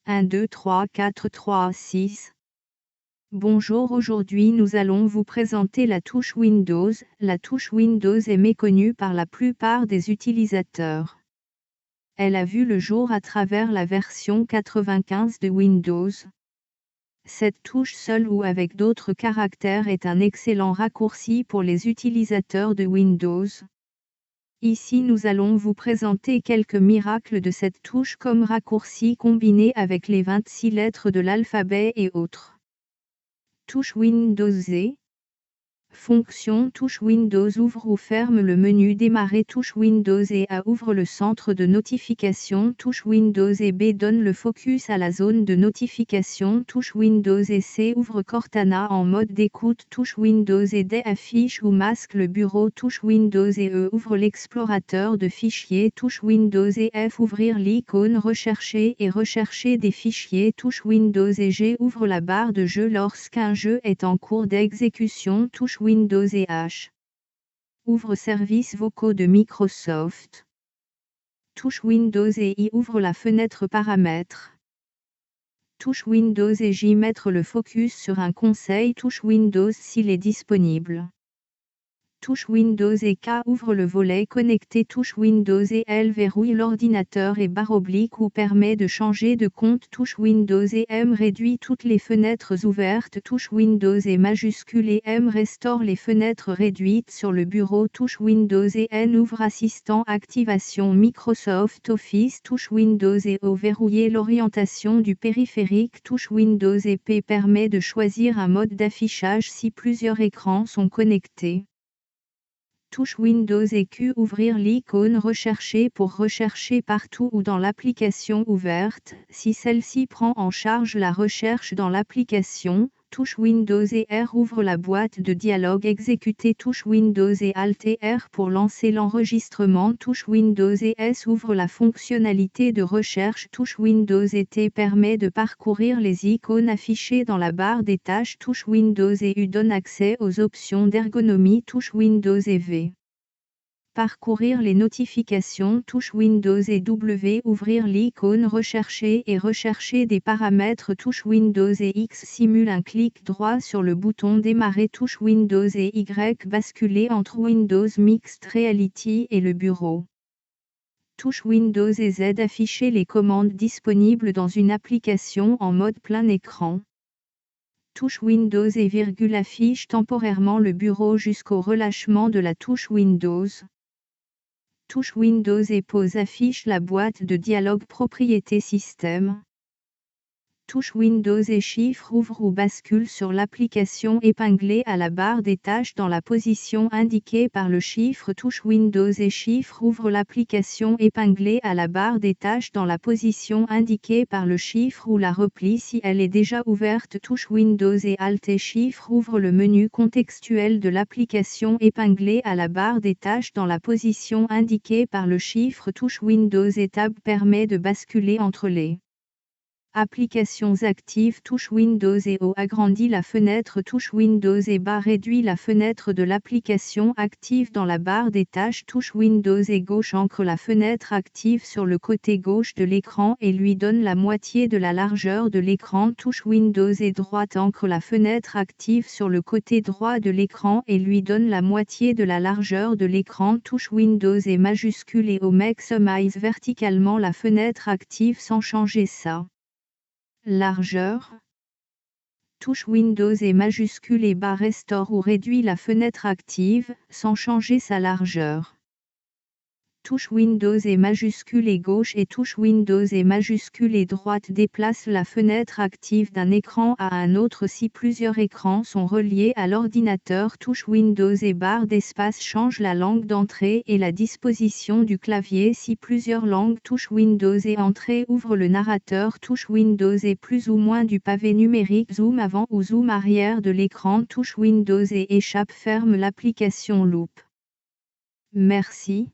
1, 2, 3, 4, 3, 6. Bonjour, aujourd'hui nous allons vous présenter la touche Windows. La touche Windows est méconnue par la plupart des utilisateurs. Elle a vu le jour à travers la version 95 de Windows. Cette touche seule ou avec d'autres caractères est un excellent raccourci pour les utilisateurs de Windows. Ici nous allons vous présenter quelques miracles de cette touche comme raccourci combiné avec les 26 lettres de l'alphabet et autres. Touche Windows Z. Fonction touche Windows ouvre ou ferme le menu démarrer touche Windows et A ouvre le centre de notification touche Windows et B donne le focus à la zone de notification touche Windows et C ouvre Cortana en mode d'écoute touche Windows et D affiche ou masque le bureau touche Windows et E ouvre l'explorateur de fichiers touche Windows et F ouvrir l'icône rechercher et rechercher des fichiers touche Windows et G ouvre la barre de jeu lorsqu'un jeu est en cours d'exécution touche Windows et H. Ouvre services vocaux de Microsoft. Touche Windows et I ouvre la fenêtre paramètres. Touche Windows et J mettre le focus sur un conseil touche Windows s'il est disponible. Touche Windows et K ouvre le volet connecté touche Windows et L verrouille l'ordinateur et barre oblique ou permet de changer de compte touche Windows et M réduit toutes les fenêtres ouvertes touche Windows et majuscule et M restaure les fenêtres réduites sur le bureau touche Windows et N ouvre assistant activation Microsoft Office touche Windows et O verrouiller l'orientation du périphérique touche Windows et P permet de choisir un mode d'affichage si plusieurs écrans sont connectés. Touche Windows et Q ouvrir l'icône rechercher pour rechercher partout ou dans l'application ouverte, si celle-ci prend en charge la recherche dans l'application. Touche Windows et R ouvre la boîte de dialogue exécuter touche Windows et Alt et R pour lancer l'enregistrement touche Windows et S ouvre la fonctionnalité de recherche touche Windows et T permet de parcourir les icônes affichées dans la barre des tâches touche Windows et U donne accès aux options d'ergonomie touche Windows et V. Parcourir les notifications touche Windows et W ouvrir l'icône rechercher et rechercher des paramètres touche Windows et X simule un clic droit sur le bouton démarrer touche Windows et Y basculer entre Windows Mixed Reality et le bureau. Touche Windows et Z afficher les commandes disponibles dans une application en mode plein écran. Touche Windows et virgule affiche temporairement le bureau jusqu'au relâchement de la touche Windows. Touche Windows et pause affiche la boîte de dialogue propriété système. Touche Windows et chiffre ouvre ou bascule sur l'application épinglée à la barre des tâches dans la position indiquée par le chiffre touche Windows et chiffre ouvre l'application épinglée à la barre des tâches dans la position indiquée par le chiffre ou la replie si elle est déjà ouverte touche Windows et Alt et chiffre ouvre le menu contextuel de l'application épinglée à la barre des tâches dans la position indiquée par le chiffre touche Windows et Tab permet de basculer entre les applications actives touche Windows et O agrandit la fenêtre touche Windows et bas réduit la fenêtre de l'application active dans la barre des tâches touche Windows et gauche ancre la fenêtre active sur le côté gauche de l'écran et lui donne la moitié de la largeur de l'écran touche Windows et droite ancre la fenêtre active sur le côté droit de l'écran et lui donne la moitié de la largeur de l'écran touche Windows et majuscule et O maximize verticalement la fenêtre active sans changer sa largeur. Touche Windows et majuscule et bas restaure ou réduit la fenêtre active, sans changer sa largeur. Touche Windows et majuscule et gauche et touche Windows et majuscule et droite déplace la fenêtre active d'un écran à un autre si plusieurs écrans sont reliés à l'ordinateur. Touche Windows et barre d'espace change la langue d'entrée et la disposition du clavier si plusieurs langues. Touche Windows et entrée ouvre le narrateur. Touche Windows et plus ou moins du pavé numérique zoom avant ou zoom arrière de l'écran. Touche Windows et échappe ferme l'application Loop. Merci.